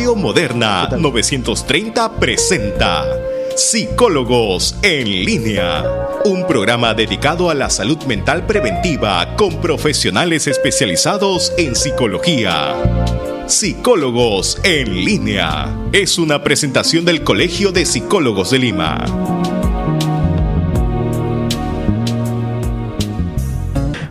Radio Moderna 930 presenta Psicólogos en Línea, un programa dedicado a la salud mental preventiva con profesionales especializados en psicología. Psicólogos en Línea es una presentación del Colegio de Psicólogos de Lima.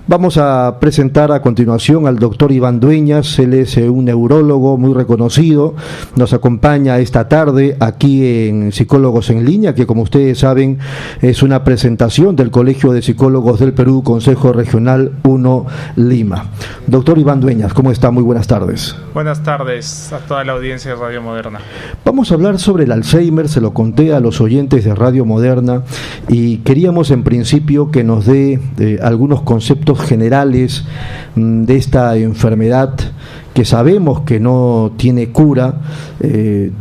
Vamos a presentar a continuación al doctor Iván Dueñas. Él es un neurólogo muy reconocido. Nos acompaña esta tarde aquí en Psicólogos en Línea, que como ustedes saben es una presentación del Colegio de Psicólogos del Perú, Consejo Regional 1 Lima. Doctor Iván Dueñas, ¿cómo está? Muy buenas tardes. Buenas tardes a toda la audiencia de Radio Moderna. Vamos a hablar sobre el Alzheimer. Se lo conté a los oyentes de Radio Moderna y queríamos en principio que nos dé algunos conceptos generales de esta enfermedad que sabemos que no tiene cura,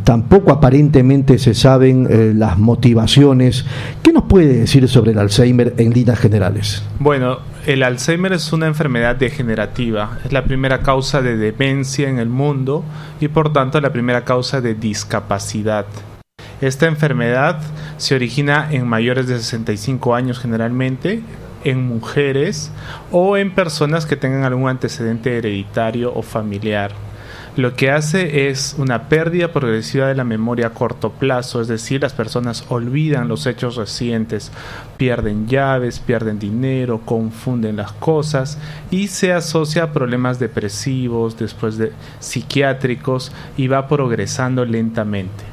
tampoco aparentemente se saben las motivaciones. ¿Qué nos puede decir sobre el Alzheimer en líneas generales? Bueno, el Alzheimer es una enfermedad degenerativa, es la primera causa de demencia en el mundo y por tanto la primera causa de discapacidad. Esta enfermedad se origina en mayores de 65 años generalmente, en mujeres o en personas que tengan algún antecedente hereditario o familiar. Lo que hace es una pérdida progresiva de la memoria a corto plazo, es decir, las personas olvidan los hechos recientes, pierden llaves, pierden dinero, confunden las cosas y se asocia a problemas depresivos, después de psiquiátricos y va progresando lentamente.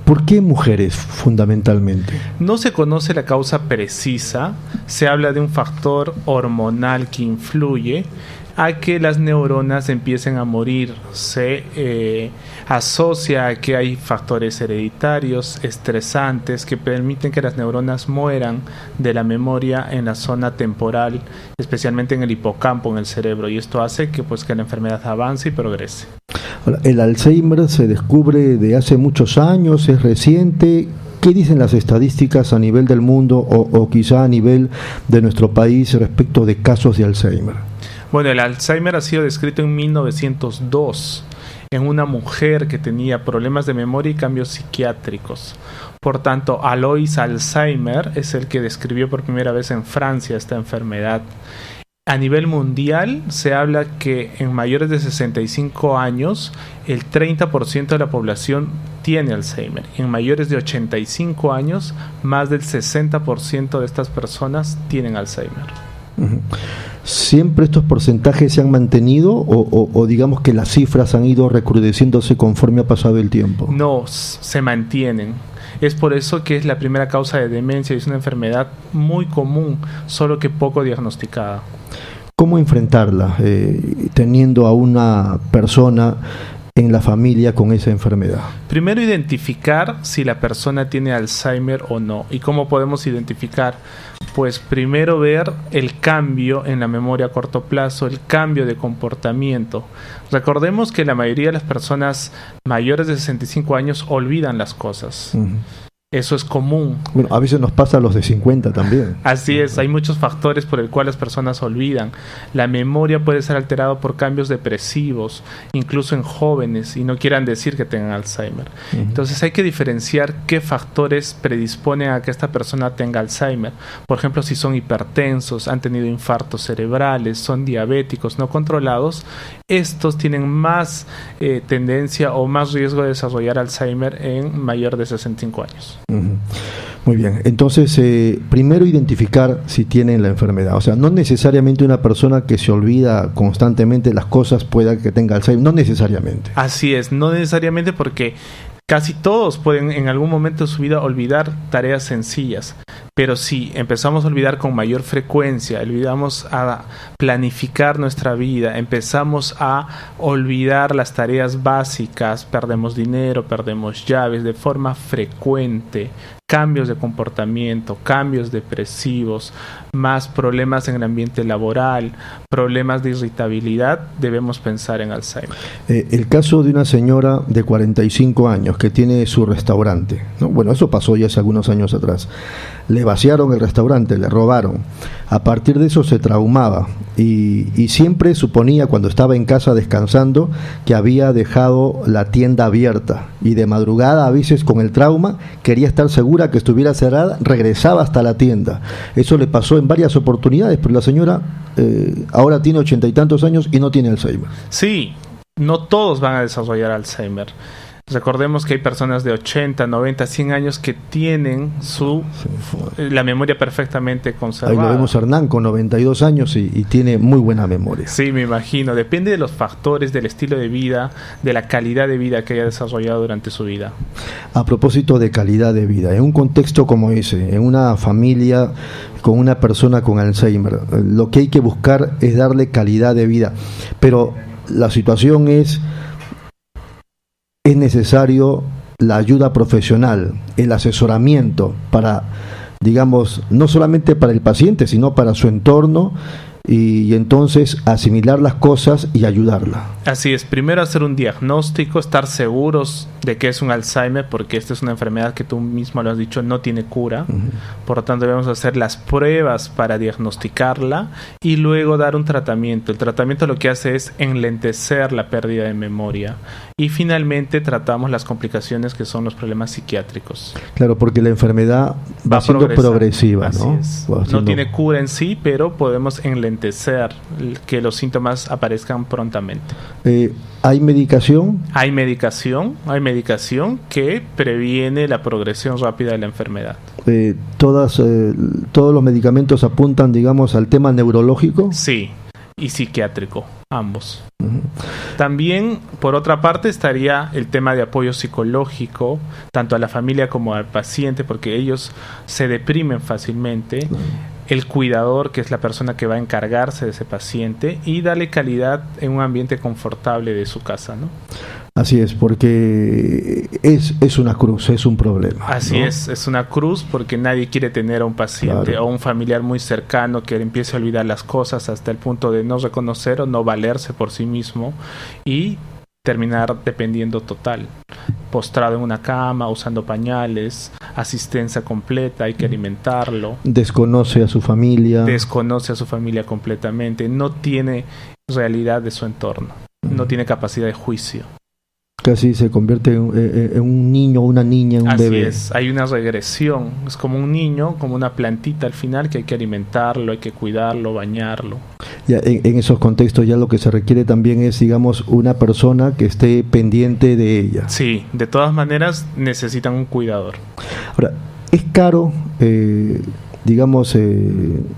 ¿Por qué mujeres fundamentalmente? No se conoce la causa precisa, se habla de un factor hormonal que influye a que las neuronas empiecen a morir. Se asocia a que hay factores hereditarios, estresantes, que permiten que las neuronas mueran de la memoria en la zona temporal, especialmente en el hipocampo, en el cerebro, y esto hace que la enfermedad avance y progrese. El Alzheimer se descubre de hace muchos años, es reciente. ¿Qué dicen las estadísticas a nivel del mundo o quizá a nivel de nuestro país respecto de casos de Alzheimer? Bueno, el Alzheimer ha sido descrito en 1902 en una mujer que tenía problemas de memoria y cambios psiquiátricos. Por tanto, Alois Alzheimer es el que describió por primera vez en Francia esta enfermedad. A nivel mundial se habla que en mayores de 65 años el 30% de la población tiene Alzheimer. En mayores de 85 años más del 60% de estas personas tienen Alzheimer. ¿Siempre estos porcentajes se han mantenido o digamos que las cifras han ido recrudeciéndose conforme ha pasado el tiempo? No, se mantienen. Es por eso que es la primera causa de demencia y es una enfermedad muy común, solo que poco diagnosticada. ¿Cómo enfrentarla teniendo a una persona en la familia con esa enfermedad? Primero, identificar si la persona tiene Alzheimer o no. ¿Y cómo podemos identificar? Pues primero ver el cambio en la memoria a corto plazo, el cambio de comportamiento. Recordemos que la mayoría de las personas mayores de 65 años olvidan las cosas. Eso es común. Bueno, a veces nos pasa a los de 50 también. Así es, hay muchos factores por el cual las personas olvidan. La memoria puede ser alterada por cambios depresivos, incluso en jóvenes, y no quieran decir que tengan Alzheimer. Entonces hay que diferenciar qué factores predisponen a que esta persona tenga Alzheimer. Por ejemplo, si son hipertensos, han tenido infartos cerebrales, son diabéticos no controlados, estos tienen más tendencia o más riesgo de desarrollar Alzheimer en mayor de 65 años. Muy bien, entonces primero identificar si tienen la enfermedad, o sea, no necesariamente una persona que se olvida constantemente las cosas pueda que tenga Alzheimer, no necesariamente. Así es, no necesariamente, porque casi todos pueden en algún momento de su vida olvidar tareas sencillas, pero si empezamos a olvidar con mayor frecuencia, olvidamos a planificar nuestra vida, empezamos a olvidar las tareas básicas, perdemos dinero, perdemos llaves de forma frecuente, cambios de comportamiento, cambios depresivos, más problemas en el ambiente laboral, problemas de irritabilidad, debemos pensar en Alzheimer. El caso de una señora de 45 años que tiene su restaurante, ¿no? Bueno, eso pasó ya hace algunos años atrás. Le vaciaron el restaurante, le robaron. A partir de eso se traumaba y siempre suponía, cuando estaba en casa descansando, que había dejado la tienda abierta, y de madrugada, a veces con el trauma, quería estar segura que estuviera cerrada, regresaba hasta la tienda. Eso le pasó en varias oportunidades, pero la señora ahora tiene 80 y tantos años y no tiene Alzheimer. Sí, no todos van a desarrollar Alzheimer. Recordemos que hay personas de 80, 90, 100 años que tienen la memoria perfectamente conservada. Ahí lo vemos a Hernán con 92 años y tiene muy buena memoria. Sí, me imagino. Depende de los factores, del estilo de vida, de la calidad de vida que haya desarrollado durante su vida. A propósito de calidad de vida, en un contexto como ese, en una familia con una persona con Alzheimer, lo que hay que buscar es darle calidad de vida. Pero la situación es necesario la ayuda profesional, el asesoramiento para, digamos, no solamente para el paciente, sino para su entorno, y entonces asimilar las cosas y ayudarla. Así es, primero hacer un diagnóstico, estar seguros de que es un Alzheimer, porque esta es una enfermedad que tú mismo lo has dicho, no tiene cura. Por lo tanto, debemos hacer las pruebas para diagnosticarla y luego dar un tratamiento. El tratamiento lo que hace es enlentecer la pérdida de memoria, y finalmente tratamos las complicaciones, que son los problemas psiquiátricos. Claro, porque la enfermedad va siendo progresiva, ¿no? No tiene cura en sí, pero podemos enlentecer que los síntomas aparezcan prontamente. ¿Hay medicación? Hay medicación que previene la progresión rápida de la enfermedad. Todos los medicamentos apuntan, digamos, al tema neurológico. Sí, y psiquiátrico, ambos. También, por otra parte, estaría el tema de apoyo psicológico, tanto a la familia como al paciente, porque ellos se deprimen fácilmente. El cuidador, que es la persona que va a encargarse de ese paciente, y darle calidad en un ambiente confortable de su casa, ¿no? Así es, porque es una cruz, es un problema. Así, ¿no? Es una cruz, porque nadie quiere tener a un paciente o un familiar muy cercano que empiece a olvidar las cosas hasta el punto de no reconocer o no valerse por sí mismo y terminar dependiendo total, postrado en una cama, usando pañales, asistencia completa, hay que alimentarlo. Desconoce a su familia completamente, no tiene realidad de su entorno, no tiene capacidad de juicio. Casi se convierte en un niño o una niña, en un bebé. Así es, hay una regresión, es como un niño, como una plantita al final, que hay que alimentarlo, hay que cuidarlo, bañarlo. Ya, en esos contextos ya lo que se requiere también es, digamos, una persona que esté pendiente de ella. Sí, de todas maneras necesitan un cuidador. Ahora, ¿es caro, digamos,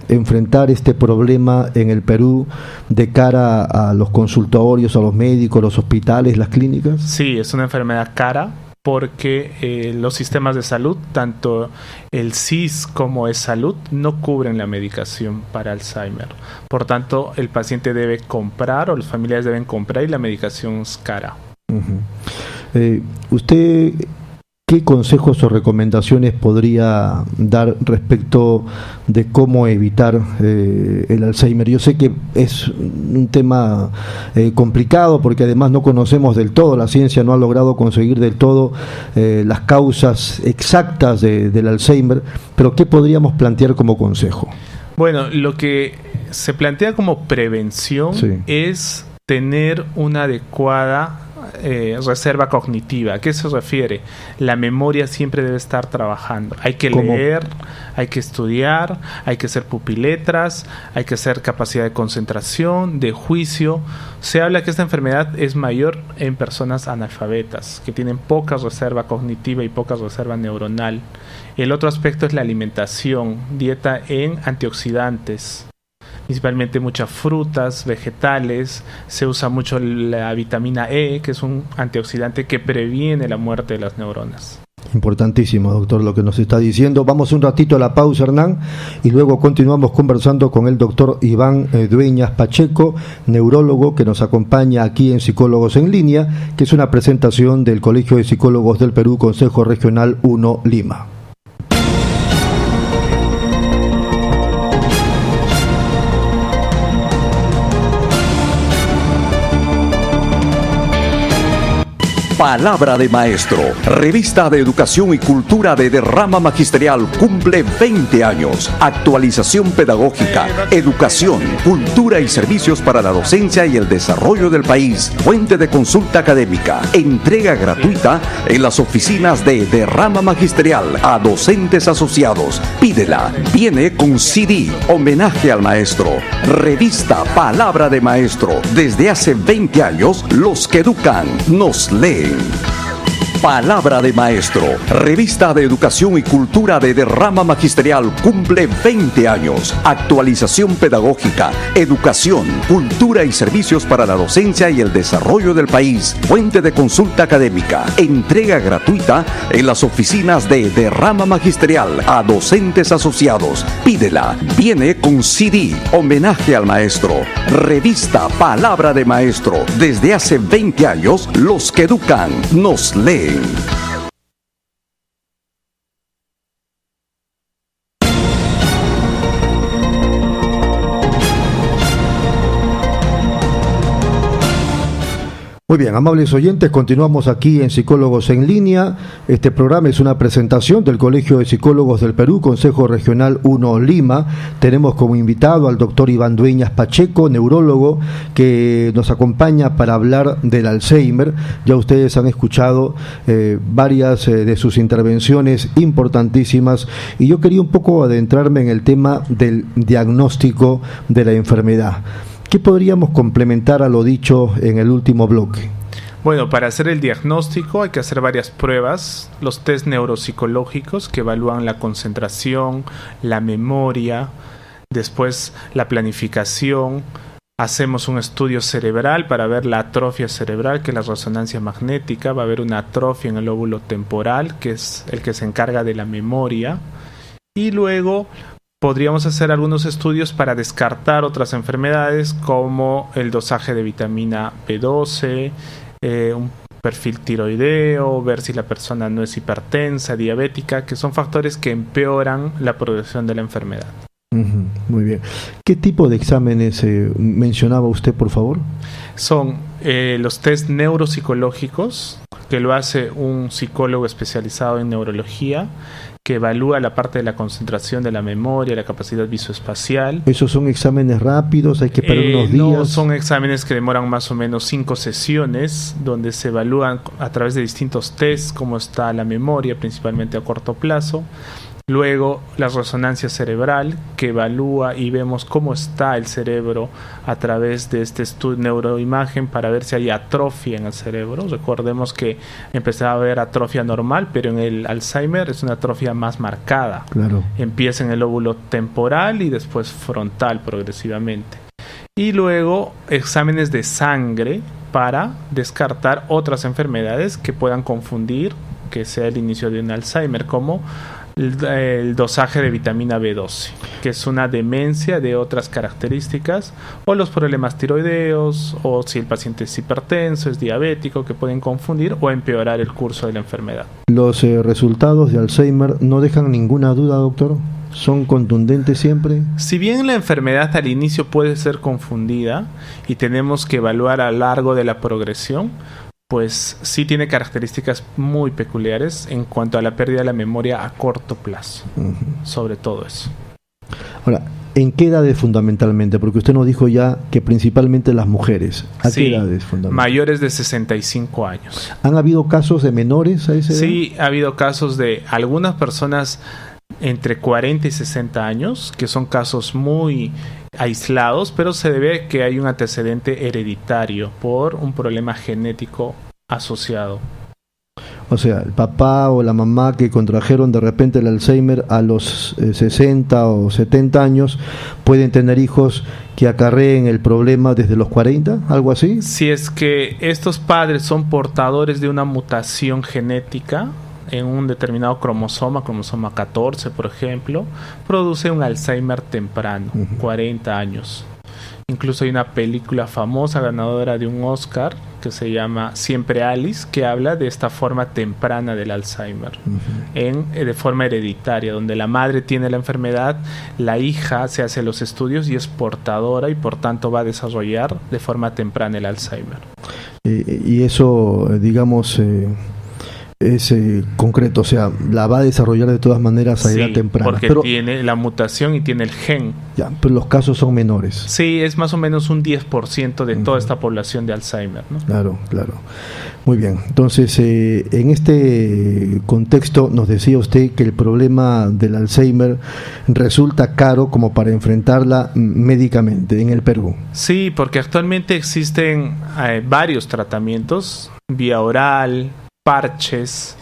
enfrentar este problema en el Perú de cara a los consultorios, a los médicos, los hospitales, las clínicas? Sí, es una enfermedad cara, porque los sistemas de salud, tanto el SIS como E-Salud, no cubren la medicación para Alzheimer. Por tanto, el paciente debe comprar, o los familiares deben comprar, y la medicación es cara. ¿Usted qué consejos o recomendaciones podría dar respecto de cómo evitar el Alzheimer? Yo sé que es un tema complicado, porque además no conocemos del todo, la ciencia no ha logrado conseguir del todo las causas exactas del Alzheimer, pero ¿qué podríamos plantear como consejo? Bueno, lo que se plantea como prevención es tener una adecuada reserva cognitiva. ¿A qué se refiere? La memoria siempre debe estar trabajando. Hay que leer, hay que estudiar, hay que hacer pupiletras, hay que hacer capacidad de concentración, de juicio. Se habla que esta enfermedad es mayor en personas analfabetas, que tienen poca reserva cognitiva y poca reserva neuronal. El otro aspecto es la alimentación, dieta en antioxidantes, principalmente muchas frutas, vegetales. Se usa mucho la vitamina E, que es un antioxidante que previene la muerte de las neuronas. Importantísimo, doctor, lo que nos está diciendo. Vamos un ratito a la pausa, Hernán, y luego continuamos conversando con el doctor Iván Dueñas Pacheco, neurólogo, que nos acompaña aquí en Psicólogos en Línea, que es una presentación del Colegio de Psicólogos del Perú, Consejo Regional 1, Lima. Palabra de Maestro, revista de educación y cultura de derrama magisterial, cumple 20 años. Actualización pedagógica, educación, cultura y servicios para la docencia y el desarrollo del país. Fuente de consulta académica. Entrega gratuita en las oficinas de derrama magisterial a docentes asociados. Pídela. Viene con CD. Homenaje al maestro. Revista Palabra de Maestro. Desde hace 20 años, los que educan nos leen. Palabra de Maestro, revista de educación y cultura de derrama magisterial, cumple 20 años. Actualización pedagógica, educación, cultura y servicios para la docencia y el desarrollo del país. Fuente de consulta académica. Entrega gratuita en las oficinas de derrama magisterial a docentes asociados. Pídela. Viene con CD. Homenaje al maestro. Revista Palabra de Maestro. Desde hace 20 años, los que educan nos leen. Muy bien, amables oyentes, continuamos aquí en Psicólogos en Línea. Este programa es una presentación del Colegio de Psicólogos del Perú, Consejo Regional 1 Lima. Tenemos como invitado al doctor Iván Dueñas Pacheco, neurólogo, que nos acompaña para hablar del Alzheimer. Ya ustedes han escuchado varias de sus intervenciones importantísimas, y yo quería un poco adentrarme en el tema del diagnóstico de la enfermedad. ¿Qué podríamos complementar a lo dicho en el último bloque? Bueno, para hacer el diagnóstico hay que hacer varias pruebas, los test neuropsicológicos que evalúan la concentración, la memoria, después la planificación. Hacemos un estudio cerebral para ver la atrofia cerebral, que es la resonancia magnética. Va a haber una atrofia en el lóbulo temporal, que es el que se encarga de la memoria. Y luego podríamos hacer algunos estudios para descartar otras enfermedades, como el dosaje de vitamina B12, un perfil tiroideo, ver si la persona no es hipertensa, diabética, que son factores que empeoran la progresión de la enfermedad. Muy bien. ¿Qué tipo de exámenes mencionaba usted, por favor? Son los test neuropsicológicos, que lo hace un psicólogo especializado en neurología, que evalúa la parte de la concentración de la memoria, la capacidad visoespacial. ¿Esos son exámenes rápidos? ¿Hay que esperar unos días? No, son exámenes que demoran más o menos 5 sesiones, donde se evalúan a través de distintos tests cómo está la memoria, principalmente a corto plazo. Luego, la resonancia cerebral, que evalúa y vemos cómo está el cerebro a través de este estudio neuroimagen para ver si hay atrofia en el cerebro. Recordemos que empezaba a haber atrofia normal, pero en el Alzheimer es una atrofia más marcada. Claro. Empieza en el lóbulo temporal y después frontal progresivamente. Y luego, exámenes de sangre para descartar otras enfermedades que puedan confundir que sea el inicio de un Alzheimer, como el dosaje de vitamina B12, que es una demencia de otras características, o los problemas tiroideos, o si el paciente es hipertenso, es diabético, que pueden confundir o empeorar el curso de la enfermedad. ¿Los resultados de Alzheimer no dejan ninguna duda, doctor? ¿Son contundentes siempre? Si bien la enfermedad al inicio puede ser confundida y tenemos que evaluar a lo largo de la progresión, pues sí tiene características muy peculiares en cuanto a la pérdida de la memoria a corto plazo, sobre todo eso. Ahora, ¿en qué edades fundamentalmente? Porque usted nos dijo ya que principalmente las mujeres. ¿A qué edades fundamentalmente? Mayores de 65 años. ¿Han habido casos de menores a esa edad? Sí, ha habido casos de algunas personas entre 40 y 60 años, que son casos muy aislados, pero se debe que hay un antecedente hereditario por un problema genético asociado. O sea, el papá o la mamá que contrajeron de repente el Alzheimer a los 60 o 70 años pueden tener hijos que acarreen el problema desde los 40, algo así. Si es que estos padres son portadores de una mutación genética en un determinado cromosoma 14, por ejemplo, produce un Alzheimer temprano, 40 años. Incluso hay una película famosa ganadora de un Oscar que se llama Siempre Alice, que habla de esta forma temprana del Alzheimer, de forma hereditaria, donde la madre tiene la enfermedad, la hija se hace los estudios y es portadora y por tanto va a desarrollar de forma temprana el Alzheimer. Y eso, digamos, es concreto, o sea, la va a desarrollar de todas maneras a edad temprana. Porque tiene la mutación y tiene el gen. Ya, pero los casos son menores. Sí, es más o menos un 10% de toda esta población de Alzheimer, ¿no? Claro. Muy bien. Entonces, en este contexto nos decía usted que el problema del Alzheimer resulta caro como para enfrentarla médicamente en el Perú. Sí, porque actualmente existen varios tratamientos, vía oral, parches,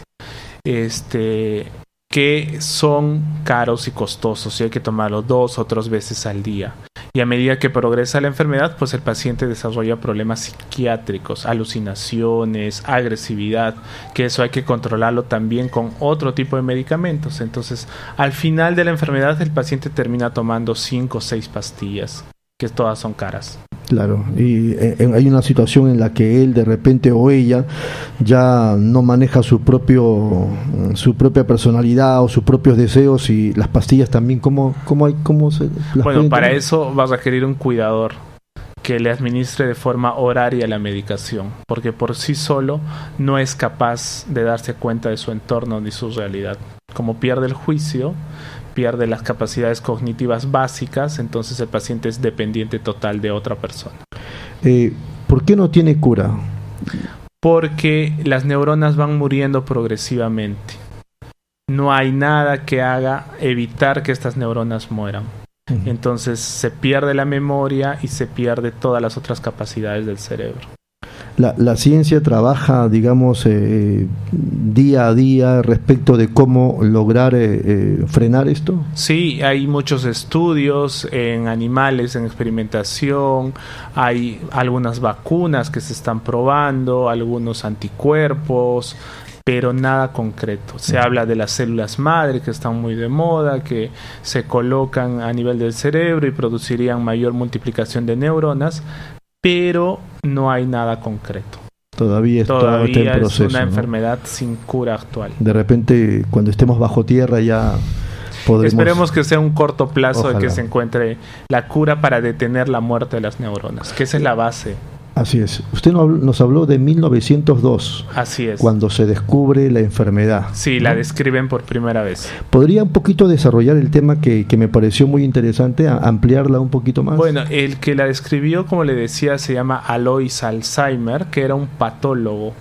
que son caros y costosos y hay que tomarlo 2 o 3 veces al día. Y a medida que progresa la enfermedad, pues el paciente desarrolla problemas psiquiátricos, alucinaciones, agresividad, que eso hay que controlarlo también con otro tipo de medicamentos. Entonces, al final de la enfermedad, el paciente termina tomando 5 o 6 pastillas, que todas son caras. Claro, y hay una situación en la que él de repente o ella ya no maneja su propia personalidad o sus propios deseos, y las pastillas también, ¿cómo se las Bueno, para eso vas a requerir un cuidador que le administre de forma horaria la medicación, porque por sí solo no es capaz de darse cuenta de su entorno ni su realidad. Como pierde el juicio, pierde las capacidades cognitivas básicas, entonces el paciente es dependiente total de otra persona. ¿Por qué no tiene cura? Porque las neuronas van muriendo progresivamente. No hay nada que haga evitar que estas neuronas mueran. Entonces se pierde la memoria y se pierde todas las otras capacidades del cerebro. La ciencia trabaja, digamos, día a día respecto de cómo lograr frenar esto. Sí, hay muchos estudios en animales, en experimentación, hay algunas vacunas que se están probando, algunos anticuerpos, pero nada concreto. Se habla de las células madre, que están muy de moda, que se colocan a nivel del cerebro y producirían mayor multiplicación de neuronas, pero no hay nada concreto. Todavía está en proceso, es una ¿no? enfermedad sin cura actual. De repente, cuando estemos bajo tierra ya podremos... Esperemos que sea un corto plazo. Ojalá. De que se encuentre la cura para detener la muerte de las neuronas, que esa es la base. Así es. Usted nos habló de 1902. Así es. Cuando se descubre la enfermedad. Sí, ¿no? La describen por primera vez. ¿Podría un poquito desarrollar el tema que me pareció muy interesante, ampliarla un poquito más? Bueno, el que la describió, como le decía, se llama Alois Alzheimer, que era un patólogo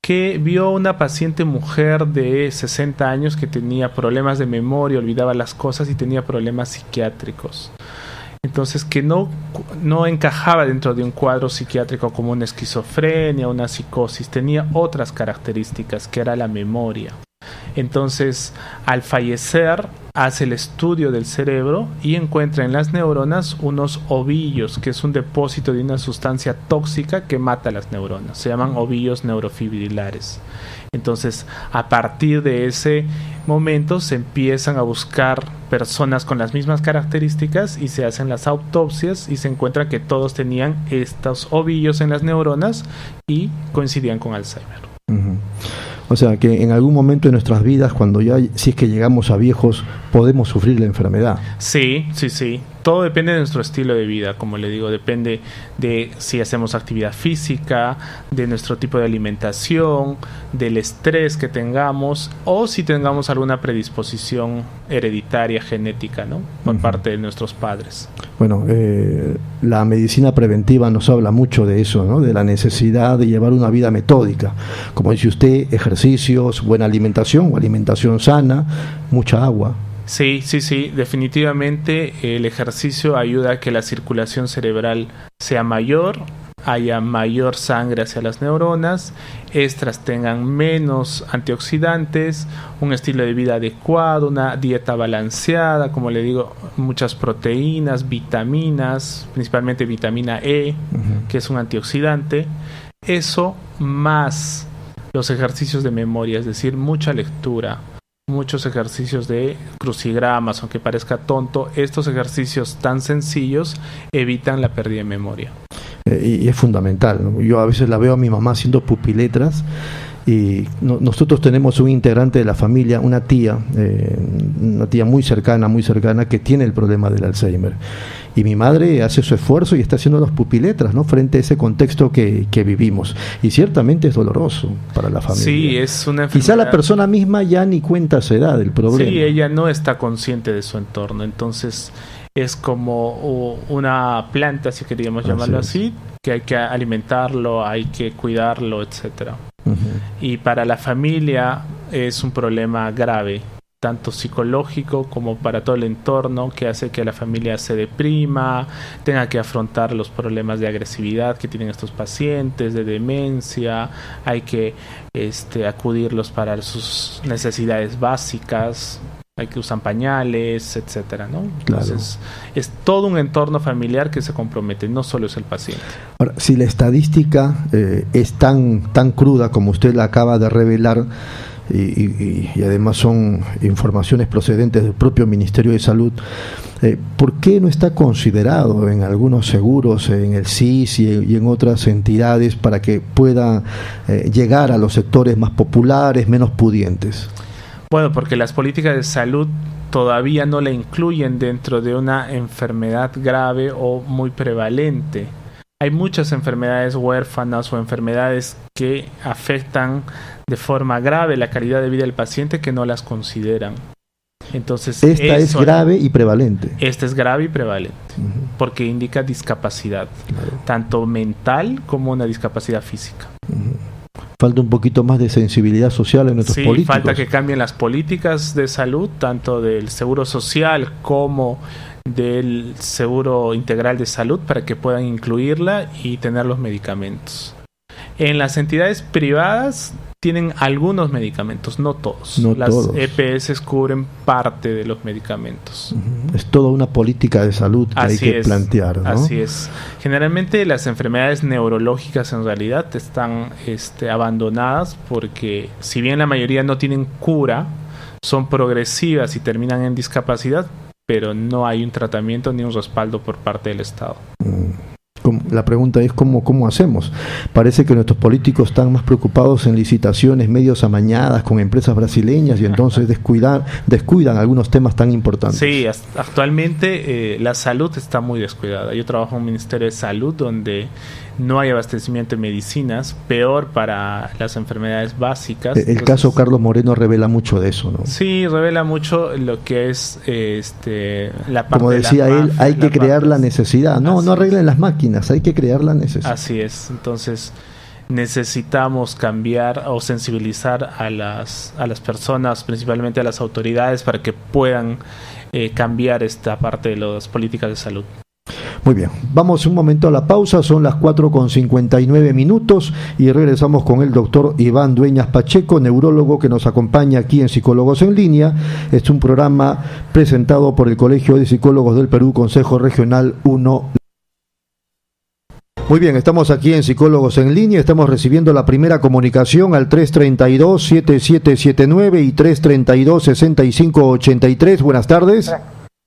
que vio a una paciente mujer de 60 años que tenía problemas de memoria, olvidaba las cosas y tenía problemas psiquiátricos. Entonces, que no encajaba dentro de un cuadro psiquiátrico como una esquizofrenia, una psicosis, tenía otras características, que era la memoria. Entonces, al fallecer, hace el estudio del cerebro y encuentra en las neuronas unos ovillos, que es un depósito de una sustancia tóxica que mata las neuronas. Se llaman ovillos neurofibrilares. Entonces, a partir de ese momento se empiezan a buscar personas con las mismas características y se hacen las autopsias y se encuentra que todos tenían estos ovillos en las neuronas y coincidían con Alzheimer. Uh-huh. O sea, que en algún momento de nuestras vidas, cuando ya, si es que llegamos a viejos, podemos sufrir la enfermedad. Sí. Todo depende de nuestro estilo de vida, como le digo, depende de si hacemos actividad física, de nuestro tipo de alimentación, del estrés que tengamos o si tengamos alguna predisposición hereditaria, genética, ¿no? Por parte de nuestros padres. Bueno, la medicina preventiva nos habla mucho de eso, ¿no? De la necesidad de llevar una vida metódica. Como dice usted, ejercicios, buena alimentación o alimentación sana, mucha agua. Sí, definitivamente el ejercicio ayuda a que la circulación cerebral sea mayor, haya mayor sangre hacia las neuronas, estas tengan menos antioxidantes, un estilo de vida adecuado, una dieta balanceada, como le digo, muchas proteínas, vitaminas, principalmente vitamina E, que es un antioxidante. Eso más los ejercicios de memoria, es decir, mucha lectura, muchos ejercicios de crucigramas, aunque parezca tonto, estos ejercicios tan sencillos evitan la pérdida de memoria. Y es fundamental, ¿no? Yo a veces la veo a mi mamá haciendo pupiletras Y nosotros tenemos un integrante de la familia, una tía muy cercana que tiene el problema del Alzheimer. Y mi madre hace su esfuerzo y está haciendo las pupiletras, ¿no?, frente a ese contexto que vivimos. Y ciertamente es doloroso para la familia. Sí, es una enfermedad. Quizá la persona misma ya ni cuenta se da del problema. Sí, ella no está consciente de su entorno. Entonces es como una planta, si queríamos llamarlo así, que hay que alimentarlo, hay que cuidarlo, etcétera. Y para la familia es un problema grave, tanto psicológico como para todo el entorno, que hace que la familia se deprima, tenga que afrontar los problemas de agresividad que tienen estos pacientes, de demencia. Hay que acudirlos para sus necesidades básicas, hay que usar pañales, etcétera, ¿no? Entonces, es todo un entorno familiar que se compromete, no solo es el paciente. Ahora, si la estadística es tan cruda como usted la acaba de revelar, y además son informaciones procedentes del propio Ministerio de Salud, ¿por qué no está considerado en algunos seguros, en el SIS y en otras entidades, para que pueda llegar a los sectores más populares, menos pudientes? Bueno, porque las políticas de salud todavía no la incluyen dentro de una enfermedad grave o muy prevalente. Hay muchas enfermedades huérfanas o enfermedades que afectan de forma grave la calidad de vida del paciente, que no las consideran. Entonces, esta es grave y prevalente. Esta es grave y prevalente, porque indica discapacidad, tanto mental como una discapacidad física. Falta un poquito más de sensibilidad social en nuestros políticos. Sí, falta que cambien las políticas de salud, tanto del seguro social como del seguro integral de salud, para que puedan incluirla y tener los medicamentos. En las entidades privadas tienen algunos medicamentos, no todos. Las EPS cubren parte de los medicamentos. Es toda una política de salud que hay que plantear, ¿no? Así es. Generalmente las enfermedades neurológicas en realidad están abandonadas, porque si bien la mayoría no tienen cura, son progresivas y terminan en discapacidad, pero no hay un tratamiento ni un respaldo por parte del Estado. La pregunta es ¿cómo hacemos? Parece que nuestros políticos están más preocupados en licitaciones medios amañadas con empresas brasileñas, y entonces descuidan algunos temas tan importantes. Sí, actualmente la salud está muy descuidada. Yo trabajo en un Ministerio de Salud donde no hay abastecimiento de medicinas, peor para las enfermedades básicas. El caso Carlos Moreno revela mucho de eso, ¿no? Sí, revela mucho lo que es la parte. Como decía de la él, mafia, hay que crear la necesidad. No arreglen las máquinas, hay que crear la necesidad. Así es. Entonces necesitamos cambiar o sensibilizar a las personas, principalmente a las autoridades, para que puedan cambiar esta parte de las políticas de salud. Muy bien, vamos un momento a la pausa, son las 4:59 y regresamos con el doctor Iván Dueñas Pacheco, neurólogo, que nos acompaña aquí en Psicólogos en Línea. Es un programa presentado por el Colegio de Psicólogos del Perú, Consejo Regional 1. Muy bien, estamos aquí en Psicólogos en Línea, estamos recibiendo la primera comunicación al 332-7779 y 332-6583. Buenas tardes.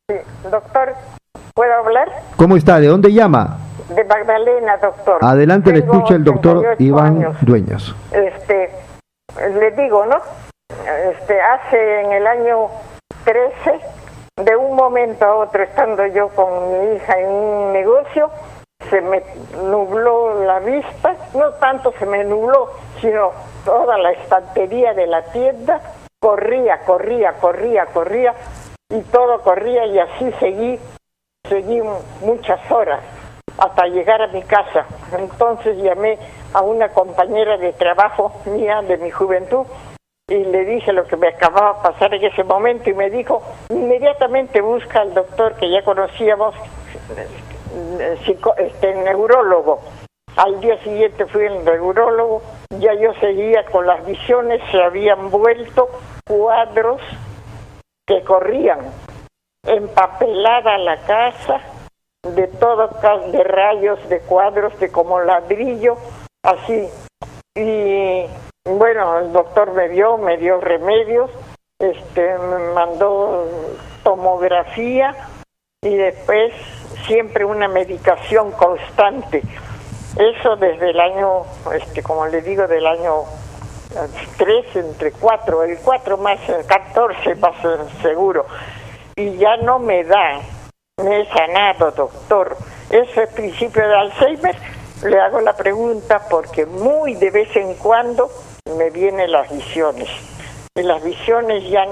Sí, doctor, ¿puedo hablar? ¿Cómo está? ¿De dónde llama? De Magdalena, doctor. Adelante, le escucha el doctor Iván Dueñas. Le digo, ¿no? Hace en el año 13, de un momento a otro, estando yo con mi hija en un negocio, se me nubló la vista. No tanto se me nubló, sino toda la estantería de la tienda corría, y todo corría, y así seguí muchas horas hasta llegar a mi casa. Entonces llamé a una compañera de trabajo mía de mi juventud y le dije lo que me acababa de pasar en ese momento, y me dijo: inmediatamente busca al doctor que ya conocíamos, neurólogo. Al día siguiente fui al neurólogo, ya yo seguía con las visiones, se habían vuelto cuadros que corrían, empapelada la casa, de todo, de rayos, de cuadros, de como ladrillo, así. Y bueno, el doctor me dio remedios, me mandó tomografía, y después siempre una medicación constante. Eso desde el año, como le digo, del año entre 4, el 4 más 14 más seguro, y ya no me da, me he sanado, doctor. ¿Ese principio de Alzheimer? Le hago la pregunta porque muy de vez en cuando me vienen las visiones, y las visiones ya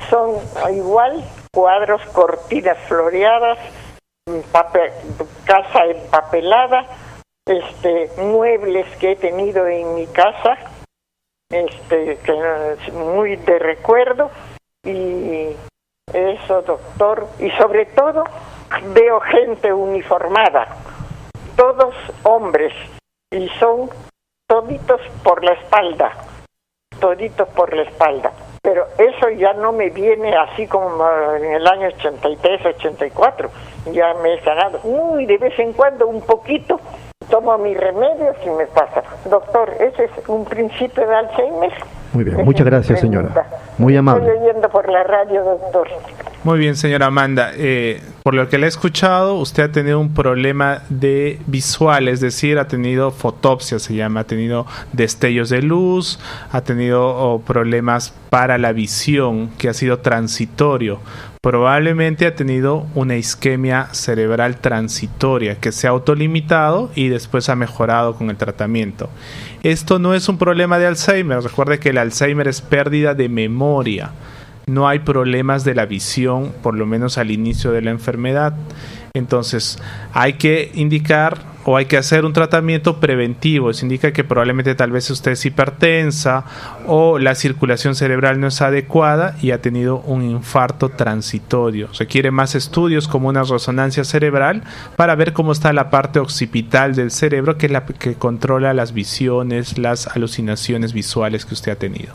son igual cuadros, cortinas floreadas, casa empapelada, muebles que he tenido en mi casa, que es muy de recuerdo, y eso, doctor. Y sobre todo veo gente uniformada, todos hombres, y son toditos por la espalda, pero eso ya no me viene así como en el año 83, 84, ya me he sanado. Muy de vez en cuando un poquito, tomo mis remedios y me pasa. Doctor, ¿ese es un principio de Alzheimer? Muy bien, muchas gracias, señora. Muy amable. Estoy oyendo por la radio, doctor. Muy bien, señora Amanda. Por lo que le he escuchado, usted ha tenido un problema de visual, es decir, ha tenido fotopsia, se llama, ha tenido destellos de luz, ha tenido problemas para la visión, que ha sido transitorio. Probablemente ha tenido una isquemia cerebral transitoria que se ha autolimitado y después ha mejorado con el tratamiento. Esto no es un problema de Alzheimer. Recuerde que el Alzheimer es pérdida de memoria. No hay problemas de la visión, por lo menos al inicio de la enfermedad. Entonces, hay que indicar o hay que hacer un tratamiento preventivo. Eso indica que probablemente tal vez usted es hipertensa o la circulación cerebral no es adecuada y ha tenido un infarto transitorio. Requiere más estudios como una resonancia cerebral para ver cómo está la parte occipital del cerebro, que es la que controla las visiones, las alucinaciones visuales que usted ha tenido.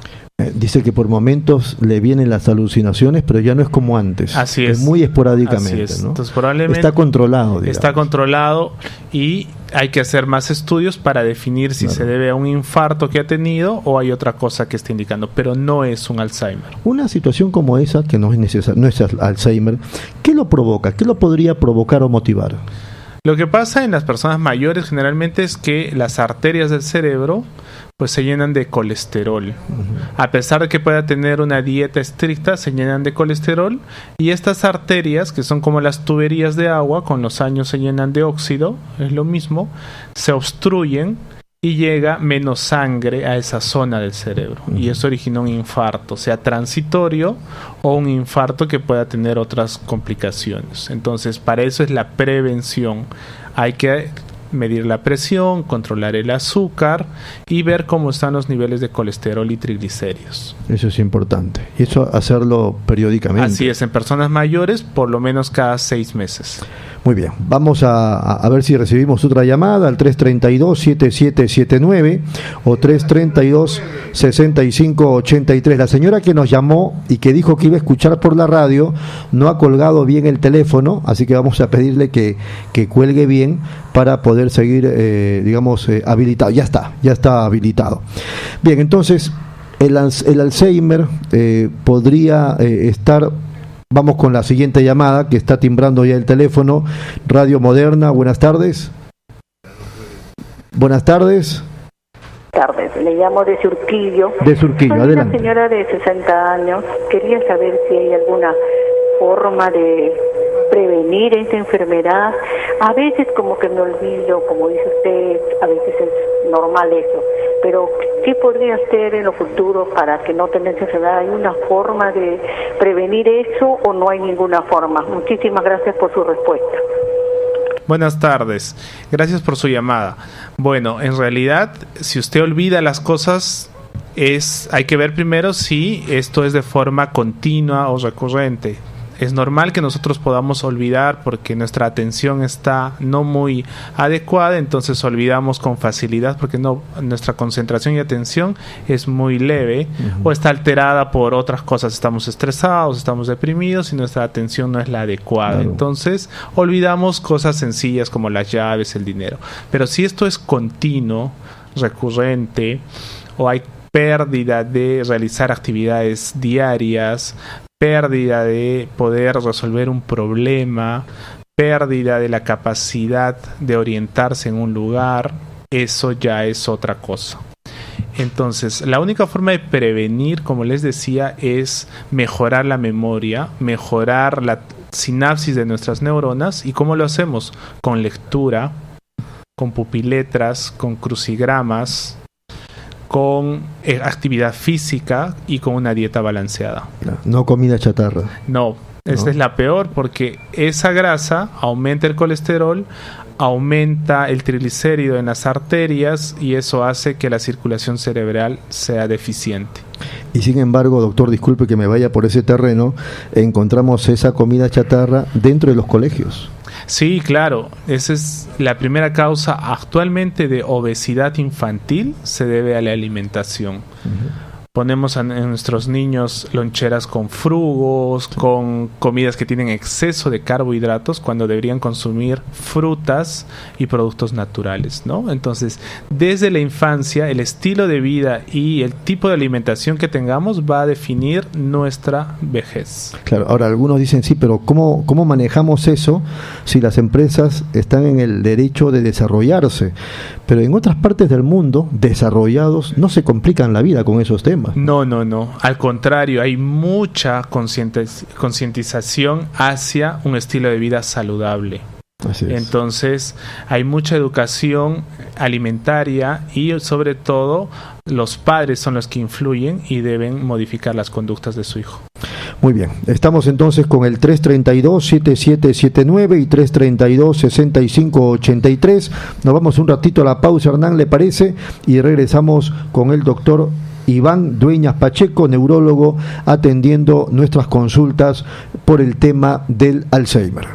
Dice que por momentos le vienen las alucinaciones, pero ya no es como antes. Así es. Muy esporádicamente. Así es. ¿no? Entonces, probablemente está controlado. Digamos. Está controlado y hay que hacer más estudios para definir si se debe a un infarto que ha tenido o hay otra cosa que está indicando, pero no es un Alzheimer. Una situación como esa, que no es Alzheimer, ¿qué lo provoca? ¿Qué lo podría provocar o motivar? Lo que pasa en las personas mayores generalmente es que las arterias del cerebro pues se llenan de colesterol. A pesar de que pueda tener una dieta estricta, se llenan de colesterol, y estas arterias, que son como las tuberías de agua, con los años se llenan de óxido, es lo mismo, se obstruyen y llega menos sangre a esa zona del cerebro, y eso origina un infarto, sea transitorio o un infarto que pueda tener otras complicaciones. Entonces, para eso es la prevención. Hay que medir la presión, controlar el azúcar y ver cómo están los niveles de colesterol y triglicéridos. Eso es importante. Y eso hacerlo periódicamente. Así es, en personas mayores por lo menos cada 6 meses. Muy bien, vamos a ver si recibimos otra llamada al 332-7779 o 332-6583. La señora que nos llamó y que dijo que iba a escuchar por la radio no ha colgado bien el teléfono, así que vamos a pedirle que cuelgue bien para poder seguir, habilitado. Ya está habilitado. Bien, entonces el Alzheimer podría estar... Vamos con la siguiente llamada, que está timbrando ya el teléfono. Radio Moderna, buenas tardes. Buenas tardes. Le llamo de Surquillo. De Surquillo, soy adelante. Una señora de 60 años. Quería saber si hay alguna forma de prevenir esta enfermedad. A veces como que me olvido, como dice usted, a veces es normal eso. Pero, ¿qué podría hacer en lo futuro para que no tenga esa enfermedad? ¿Hay una forma de prevenir eso o no hay ninguna forma? Muchísimas gracias por su respuesta. Buenas tardes, gracias por su llamada. Bueno, en realidad, si usted olvida las cosas, hay que ver primero si esto es de forma continua o recurrente. Es normal que nosotros podamos olvidar porque nuestra atención está no muy adecuada, entonces olvidamos con facilidad porque nuestra concentración y atención es muy leve o está alterada por otras cosas. Estamos estresados, estamos deprimidos y nuestra atención no es la adecuada. Claro. Entonces olvidamos cosas sencillas como las llaves, el dinero. Pero si esto es continuo, recurrente, o hay pérdida de realizar actividades diarias, pérdida de poder resolver un problema, pérdida de la capacidad de orientarse en un lugar, eso ya es otra cosa. Entonces, la única forma de prevenir, como les decía, es mejorar la memoria, mejorar la sinapsis de nuestras neuronas. ¿Y cómo lo hacemos? Con lectura, con pupiletras, con crucigramas, con actividad física y con una dieta balanceada. No comida chatarra. No, esta es la peor, porque esa grasa aumenta el colesterol, aumenta el triglicérido en las arterias y eso hace que la circulación cerebral sea deficiente. Y sin embargo, doctor, disculpe que me vaya por ese terreno, encontramos esa comida chatarra dentro de los colegios. Sí, claro, esa es la primera causa actualmente de obesidad infantil, se debe a la alimentación. Ponemos a nuestros niños loncheras con frugos, con comidas que tienen exceso de carbohidratos, cuando deberían consumir frutas y productos naturales, ¿no? Entonces, desde la infancia, el estilo de vida y el tipo de alimentación que tengamos va a definir nuestra vejez. Claro, ahora algunos dicen, sí, pero ¿cómo manejamos eso si las empresas están en el derecho de desarrollarse? Pero en otras partes del mundo, desarrollados, no se complican la vida con esos temas. No. Al contrario, hay mucha concientización hacia un estilo de vida saludable. Así es. Entonces, hay mucha educación alimentaria y sobre todo los padres son los que influyen y deben modificar las conductas de su hijo. Muy bien, estamos entonces con el 332-7779 y 332-6583. Nos vamos un ratito a la pausa, Hernán, ¿le parece? Y regresamos con el doctor Iván Dueñas Pacheco, neurólogo, atendiendo nuestras consultas por el tema del Alzheimer.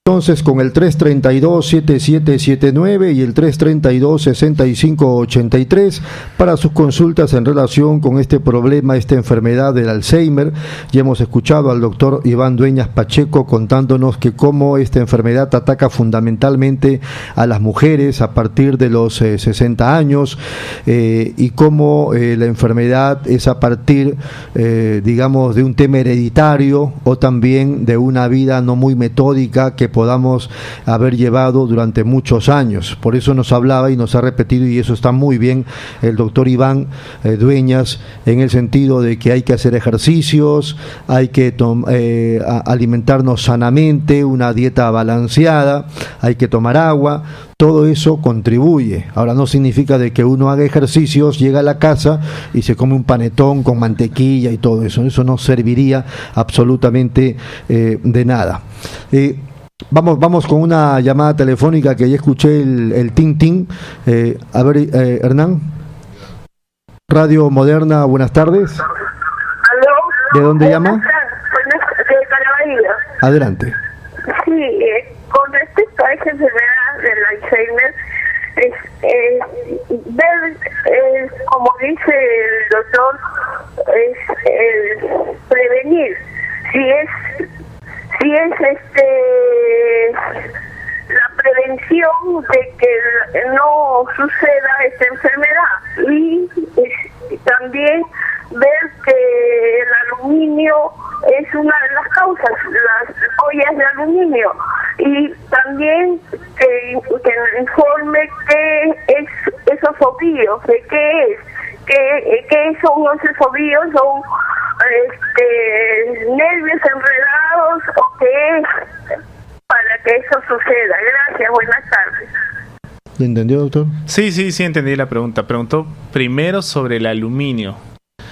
Entonces, con el 332-7779 y el 332-6583 para sus consultas en relación con este problema, esta enfermedad del Alzheimer. Ya hemos escuchado al doctor Iván Dueñas Pacheco contándonos que cómo esta enfermedad ataca fundamentalmente a las mujeres a partir de los 60 años y cómo la enfermedad es a partir, digamos, de un tema hereditario o también de una vida no muy metódica que podamos haber llevado durante muchos años. Por eso nos hablaba y nos ha repetido, y eso está muy bien, el doctor Iván Dueñas, en el sentido de que hay que hacer ejercicios, hay que alimentarnos sanamente, una dieta balanceada, hay que tomar agua. Todo eso contribuye. Ahora, no significa de que uno haga ejercicios, llega a la casa y se come un panetón con mantequilla y todo eso. Eso no serviría absolutamente de nada. Vamos con una llamada telefónica que ya escuché el tin. A ver, Hernán. Radio Moderna, buenas tardes. ¿Aló? ¿De dónde llama? De Caraballo. Adelante. Sí, con respecto a esta enfermedad del Alzheimer, ver, como dice el doctor, es prevenir. Si es la prevención de que no suceda esta enfermedad, y también ver que el aluminio es una de las causas, las joyas de aluminio, y también que informe qué es esos ovillos, de qué es, qué son esos ovillos, son nervios enredados o qué es, para que eso suceda. Gracias, buenas tardes. ¿Le entendió, doctor? Sí, entendí la pregunta. Preguntó primero sobre el aluminio.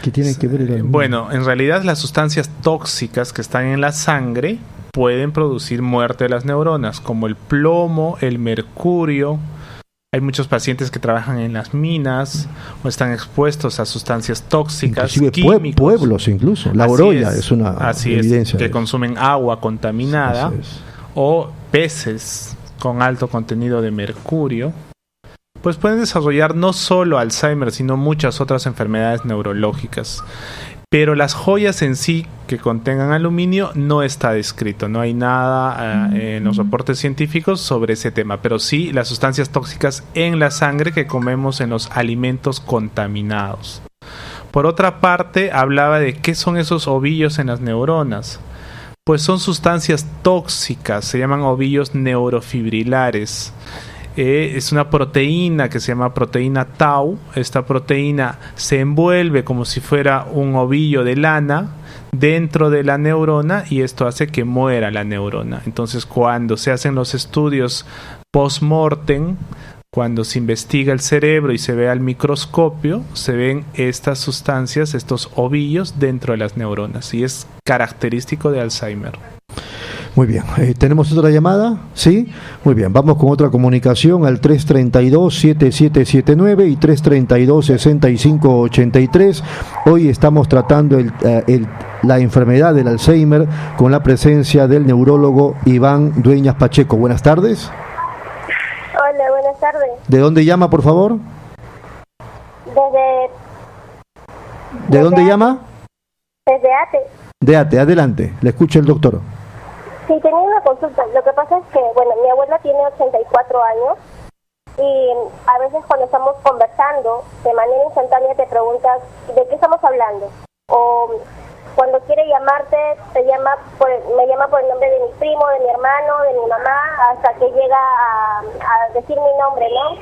¿Qué tiene que ver el aluminio? Bueno, en realidad las sustancias tóxicas que están en la sangre pueden producir muerte de las neuronas, como el plomo, el mercurio. Hay muchos pacientes que trabajan en las minas o están expuestos a sustancias tóxicas, inclusive químicos. Pueblos incluso. La Oroya es una evidencia. Que consumen agua contaminada, o peces con alto contenido de mercurio, pues pueden desarrollar no solo Alzheimer, sino muchas otras enfermedades neurológicas. Pero las joyas en sí que contengan aluminio no está descrito, no hay nada en los reportes científicos sobre ese tema, pero sí las sustancias tóxicas en la sangre que comemos en los alimentos contaminados. Por otra parte, hablaba de qué son esos ovillos en las neuronas. Pues son sustancias tóxicas, se llaman ovillos neurofibrilares. es una proteína que se llama proteína tau. Esta proteína se envuelve como si fuera un ovillo de lana dentro de la neurona y esto hace que muera la neurona. Entonces, cuando se hacen los estudios post-mortem, cuando se investiga el cerebro y se ve al microscopio, se ven estas sustancias, estos ovillos dentro de las neuronas, y es característico de Alzheimer. Muy bien, ¿tenemos otra llamada? ¿Sí? Muy bien, vamos con otra comunicación al 332-7779 y 332-6583. Hoy estamos tratando la enfermedad del Alzheimer con la presencia del neurólogo Iván Dueñas Pacheco. Buenas tardes. Hola, buenas tardes. ¿De dónde llama, por favor? ¿De dónde llama? Desde ATE. De ATE, adelante, le escucha el doctor. Sí, tenía una consulta. Lo que pasa es que, bueno, mi abuela tiene 84 años y a veces cuando estamos conversando, de manera instantánea te preguntas de qué estamos hablando. O cuando quiere llamarte, me llama por el nombre de mi primo, de mi hermano, de mi mamá, hasta que llega a decir mi nombre, ¿no?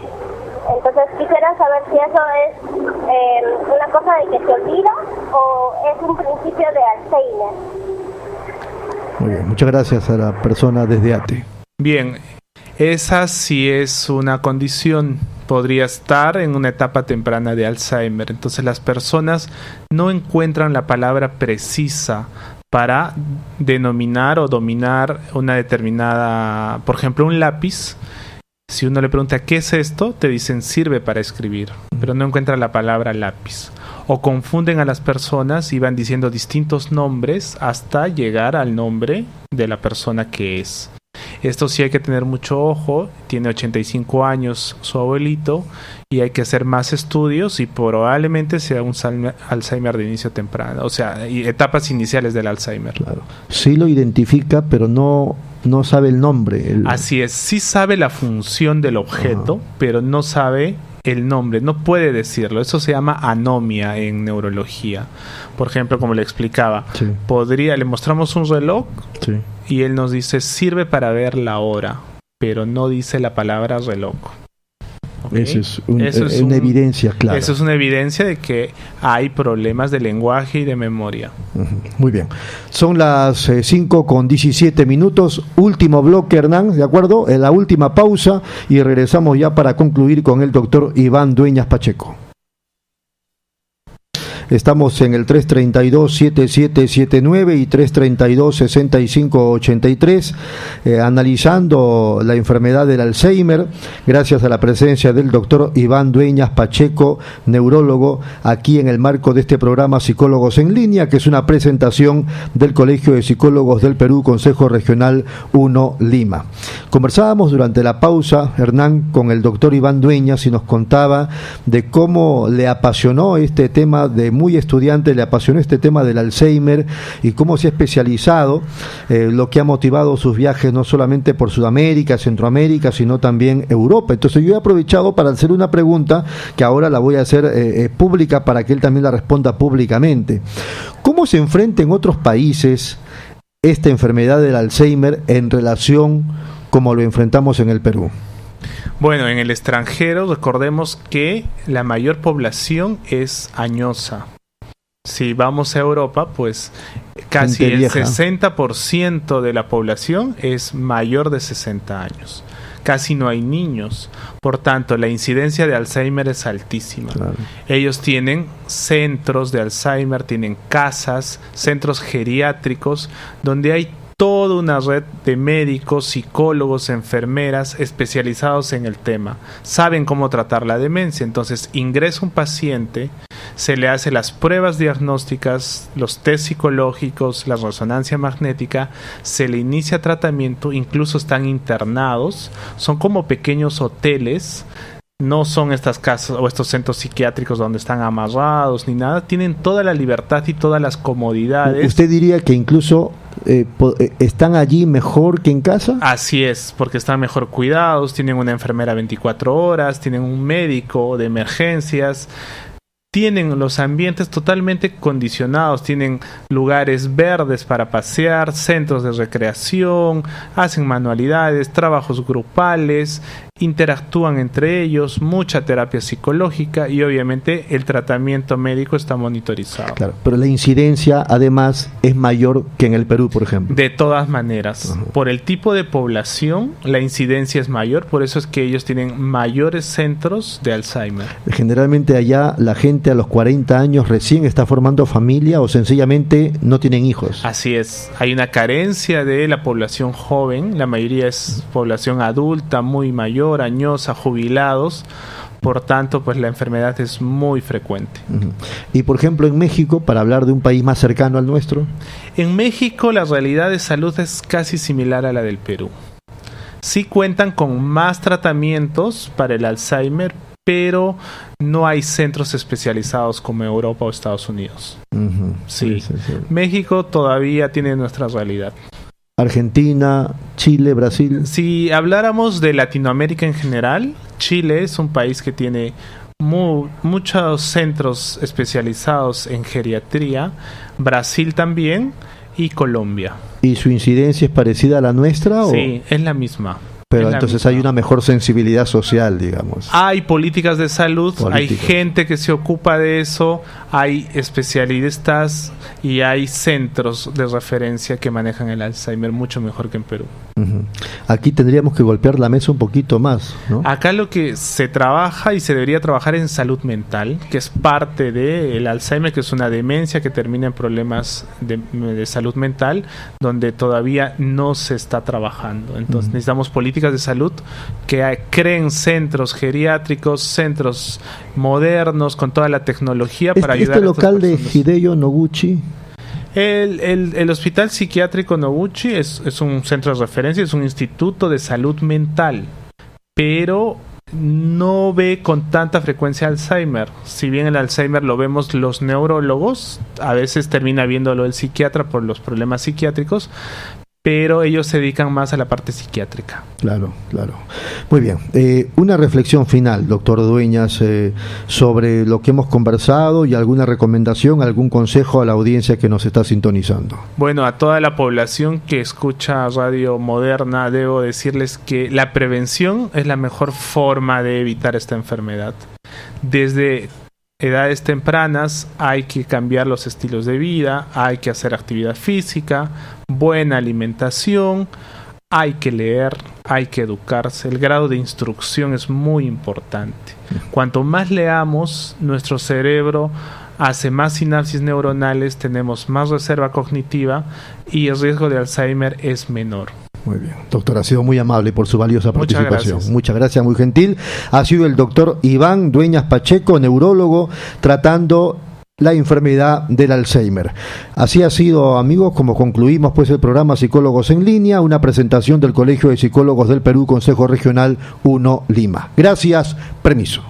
Entonces quisiera saber si eso es una cosa de que se olvida o es un principio de Alzheimer. Muy bien, muchas gracias a la persona desde ATE. Bien, esa sí es una condición, podría estar en una etapa temprana de Alzheimer. Entonces las personas no encuentran la palabra precisa para denominar o dominar una determinada, por ejemplo, un lápiz. Si uno le pregunta ¿qué es esto?, te dicen sirve para escribir, pero no encuentran la palabra lápiz. O confunden a las personas y van diciendo distintos nombres hasta llegar al nombre de la persona que es. Esto sí hay que tener mucho ojo. Tiene 85 años su abuelito y hay que hacer más estudios y probablemente sea un Alzheimer de inicio temprano, o sea, etapas iniciales del Alzheimer. Claro. Sí lo identifica, pero no sabe el nombre. Así es, sí sabe la función del objeto, pero no sabe el nombre, no puede decirlo. Eso se llama anomia en neurología. Por ejemplo, como le explicaba, sí. Le mostramos un reloj, sí, y él nos dice sirve para ver la hora, pero no dice la palabra reloj. ¿Okay? Eso es una evidencia clara. Eso es una evidencia de que hay problemas de lenguaje y de memoria. Muy bien. Son las 5:17. Último bloque, Hernán, ¿de acuerdo? La última pausa y regresamos ya para concluir con el doctor Iván Dueñas Pacheco. Estamos en el 332-7779 y 332-6583 analizando la enfermedad del Alzheimer gracias a la presencia del doctor Iván Dueñas Pacheco, neurólogo, aquí en el marco de este programa Psicólogos en Línea, que es una presentación del Colegio de Psicólogos del Perú, Consejo Regional 1 Lima. Conversábamos durante la pausa, Hernán, con el doctor Iván Dueñas y nos contaba de cómo le apasionó este tema muy estudiante, le apasionó este tema del Alzheimer y cómo se ha especializado, lo que ha motivado sus viajes no solamente por Sudamérica, Centroamérica, sino también Europa. Entonces yo he aprovechado para hacer una pregunta que ahora la voy a hacer pública para que él también la responda públicamente. ¿Cómo se enfrenta en otros países esta enfermedad del Alzheimer en relación como lo enfrentamos en el Perú? Bueno, en el extranjero recordemos que la mayor población es añosa. Si vamos a Europa, pues casi el 60% de la población es mayor de 60 años. Casi no hay niños. Por tanto, la incidencia de Alzheimer es altísima. Claro. Ellos tienen centros de Alzheimer, tienen casas, centros geriátricos, donde hay toda una red de médicos, psicólogos, enfermeras especializados en el tema. Saben cómo tratar la demencia. Entonces ingresa un paciente, se le hace las pruebas diagnósticas, los test psicológicos, la resonancia magnética, se le inicia tratamiento, incluso están internados. Son como pequeños hoteles. No son estas casas o estos centros psiquiátricos donde están amarrados ni nada. Tienen toda la libertad y todas las comodidades. ¿Usted diría que incluso están allí mejor que en casa? Así es, porque están mejor cuidados, tienen una enfermera 24 horas, tienen un médico de emergencias. tienen los ambientes totalmente condicionados, tienen lugares verdes para pasear, centros de recreación, hacen manualidades, trabajos grupales, interactúan entre ellos, mucha terapia psicológica y obviamente el tratamiento médico está monitorizado. Claro, pero la incidencia además es mayor que en el Perú, por ejemplo. De todas maneras, por el tipo de población, la incidencia es mayor, por eso es que ellos tienen mayores centros de Alzheimer. Generalmente allá la gente a los 40 años recién está formando familia o sencillamente no tienen hijos. Así es, hay una carencia de la población joven, la mayoría es población adulta, muy mayor, añosa, jubilados, por tanto pues la enfermedad es muy frecuente. Y por ejemplo en México, para hablar de un país más cercano al nuestro. En México la realidad de salud es casi similar a la del Perú. Sí cuentan con más tratamientos para el Alzheimer, pero no hay centros especializados como Europa o Estados Unidos. Sí. México todavía tiene nuestra realidad. Argentina, Chile, Brasil. Si habláramos de Latinoamérica en general, Chile es un país que tiene muchos centros especializados en geriatría, Brasil también y Colombia. ¿Y su incidencia es parecida a la nuestra? Sí, es la misma. Pero entonces hay una mejor sensibilidad social, digamos. Hay políticas de salud, hay gente que se ocupa de eso, hay especialistas y hay centros de referencia que manejan el Alzheimer mucho mejor que en Perú. Aquí tendríamos que golpear la mesa un poquito más, ¿no? Acá lo que se trabaja y se debería trabajar en salud mental, que es parte del Alzheimer, que es una demencia que termina en problemas de salud mental, donde todavía no se está trabajando. Entonces necesitamos políticas de salud que creen centros geriátricos, centros modernos con toda la tecnología para ayudar a estas local personas. De Hideo Noguchi. El Hospital Psiquiátrico Noguchi es un centro de referencia, es un instituto de salud mental, pero no ve con tanta frecuencia Alzheimer. Si bien el Alzheimer lo vemos los neurólogos, a veces termina viéndolo el psiquiatra por los problemas psiquiátricos, pero ellos se dedican más a la parte psiquiátrica. Claro, claro. Muy bien. Una reflexión final, doctor Dueñas, sobre lo que hemos conversado y alguna recomendación, algún consejo a la audiencia que nos está sintonizando. Bueno, a toda la población que escucha Radio Moderna, debo decirles que la prevención es la mejor forma de evitar esta enfermedad. Desde edades tempranas hay que cambiar los estilos de vida, hay que hacer actividad física, buena alimentación, hay que leer, hay que educarse. El grado de instrucción es muy importante. Cuanto más leamos, nuestro cerebro hace más sinapsis neuronales, tenemos más reserva cognitiva y el riesgo de Alzheimer es menor. Muy bien, doctor, ha sido muy amable por su valiosa participación. Muchas gracias, muy gentil. Ha sido el doctor Iván Dueñas Pacheco, neurólogo, tratando la enfermedad del Alzheimer. Así ha sido, amigos, como concluimos pues el programa Psicólogos en Línea, una presentación del Colegio de Psicólogos del Perú, Consejo Regional 1 Lima. Gracias, permiso.